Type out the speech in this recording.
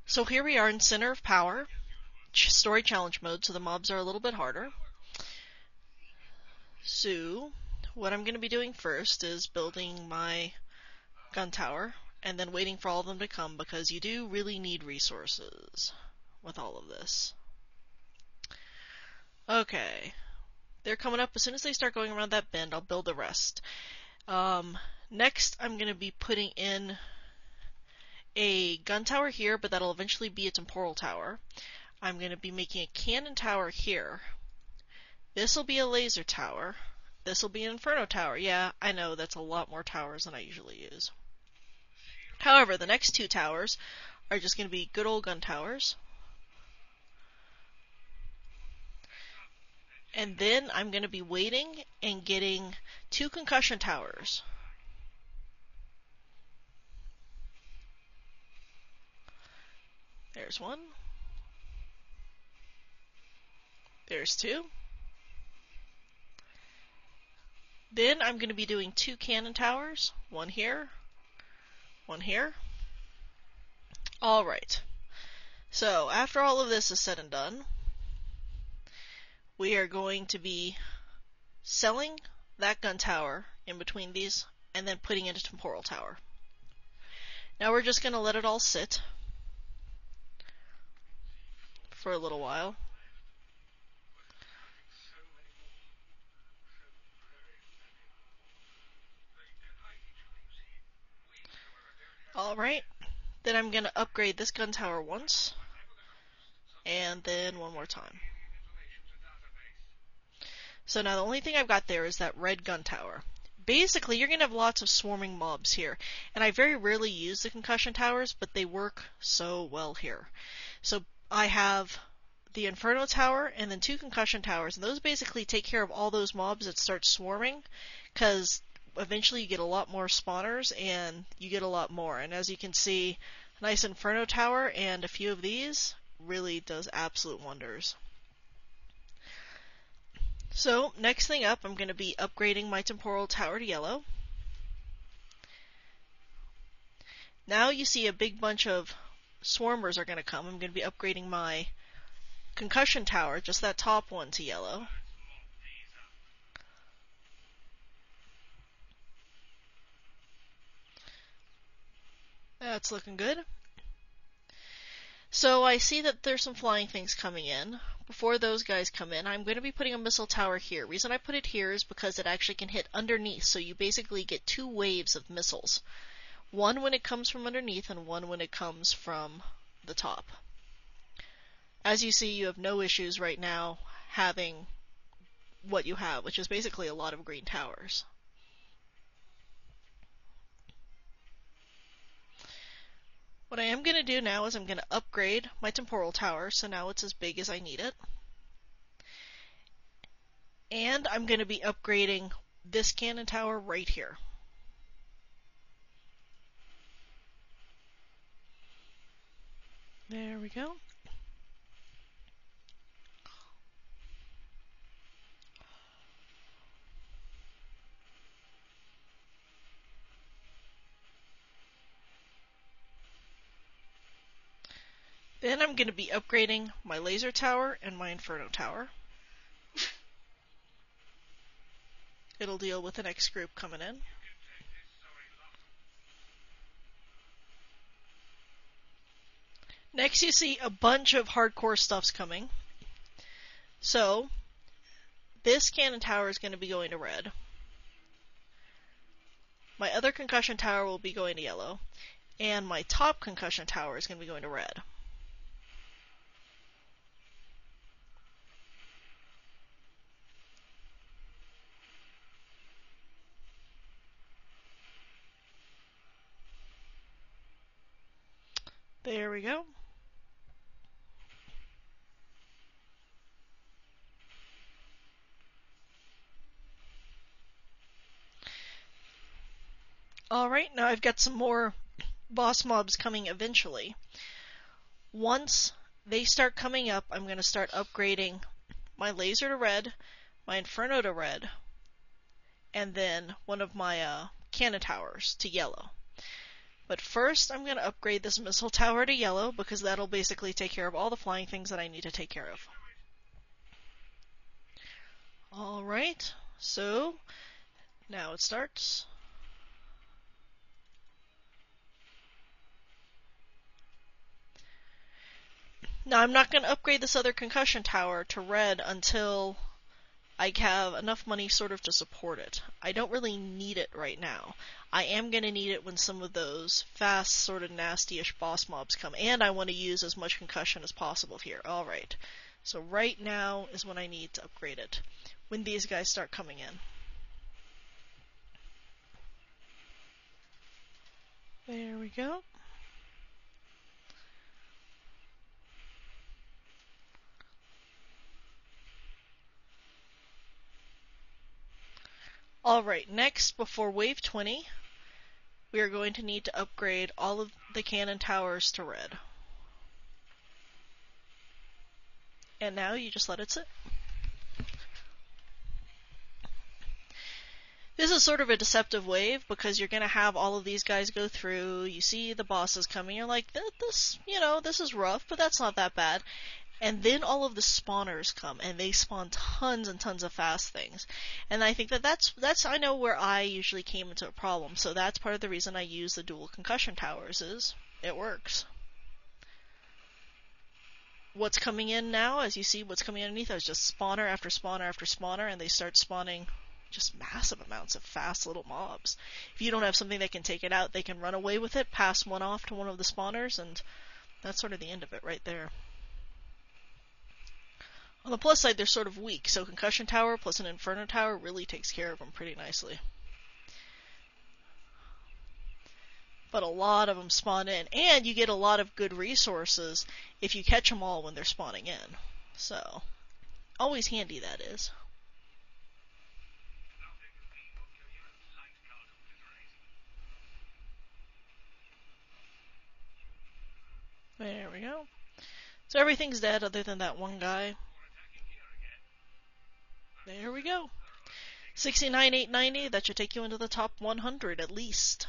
So here we are in Center of Power, story challenge mode, so the mobs are a little bit harder. So, what I'm going to be doing first is building my gun tower, and then waiting for all of them to come, because you do really need resources with all of this. Okay, they're coming up. As soon as they start going around that bend, I'll build the rest. Next, I'm going to be putting in a gun tower here, but that'll eventually be a temporal tower. I'm going to be making a cannon tower here. This will be a laser tower. This will be an inferno tower. Yeah, I know that's a lot more towers than I usually use. However, the next two towers are just going to be good old gun towers. And then I'm going to be waiting and getting two concussion towers. There's one. There's two. Then I'm going to be doing two cannon towers. One here. One here. Alright. So, after all of this is said and done, we are going to be selling that gun tower in between these, and then putting in a temporal tower. Now we're just going to let it all sit for a little while. Alright, then I'm going to upgrade this gun tower once, and then one more time. So now the only thing I've got there is that red gun tower. Basically, you're going to have lots of swarming mobs here, and I very rarely use the concussion towers, but they work so well here. So I have the Inferno Tower and then two concussion towers, and those basically take care of all those mobs that start swarming, because eventually you get a lot more spawners and you get a lot more. And as you can see, a nice Inferno Tower and a few of these really does absolute wonders. So next thing up, I'm going to be upgrading my temporal tower to yellow. Now you see a big bunch of swarmers are going to come. I'm going to be upgrading my concussion tower, just that top one, to yellow. That's looking good. So I see that there's some flying things coming in. Before those guys come in, I'm going to be putting a missile tower here. The reason I put it here is because it actually can hit underneath, so you basically get two waves of missiles. One when it comes from underneath, and one when it comes from the top. As you see, you have no issues right now having what you have, which is basically a lot of green towers. What I am going to do now is I'm going to upgrade my temporal tower, so now it's as big as I need it. And I'm going to be upgrading this cannon tower right here. There we go. Then I'm going to be upgrading my laser tower and my inferno tower. It'll deal with the next group coming in. Next you see a bunch of hardcore stuffs coming. So, this cannon tower is going to be going to red. My other concussion tower will be going to yellow. And my top concussion tower is going to be going to red. There we go. Alright, now I've got some more boss mobs coming eventually. Once they start coming up, I'm going to start upgrading my laser to red, my inferno to red, and then one of my cannon towers to yellow. But first, I'm going to upgrade this missile tower to yellow because that'll basically take care of all the flying things that I need to take care of. Alright, so now it starts. Now I'm not going to upgrade this other concussion tower to red until I have enough money sort of to support it. I don't really need it right now. I am going to need it when some of those fast, sort of nasty-ish boss mobs come, and I want to use as much concussion as possible here. Alright, so right now is when I need to upgrade it, when these guys start coming in. There we go. Alright, next, before wave 20, we are going to need to upgrade all of the cannon towers to red. And now you just let it sit. This is sort of a deceptive wave because you're going to have all of these guys go through, you see the bosses coming, you're like, this is rough, but that's not that bad. And then all of the spawners come, and they spawn tons and tons of fast things. And I think that's I know where I usually came into a problem, so that's part of the reason I use the dual concussion towers, is it works. What's coming in now, as you see, what's coming underneath is just spawner after spawner after spawner, and they start spawning just massive amounts of fast little mobs. If you don't have something that can take it out, they can run away with it, pass one off to one of the spawners, and that's sort of the end of it right there. On the plus side, they're sort of weak, so Concussion Tower plus an Inferno Tower really takes care of them pretty nicely. But a lot of them spawn in, and you get a lot of good resources if you catch them all when they're spawning in. So, always handy, that is. There we go. So everything's dead other than that one guy. There we go. 69,890, that should take you into the top 100 at least.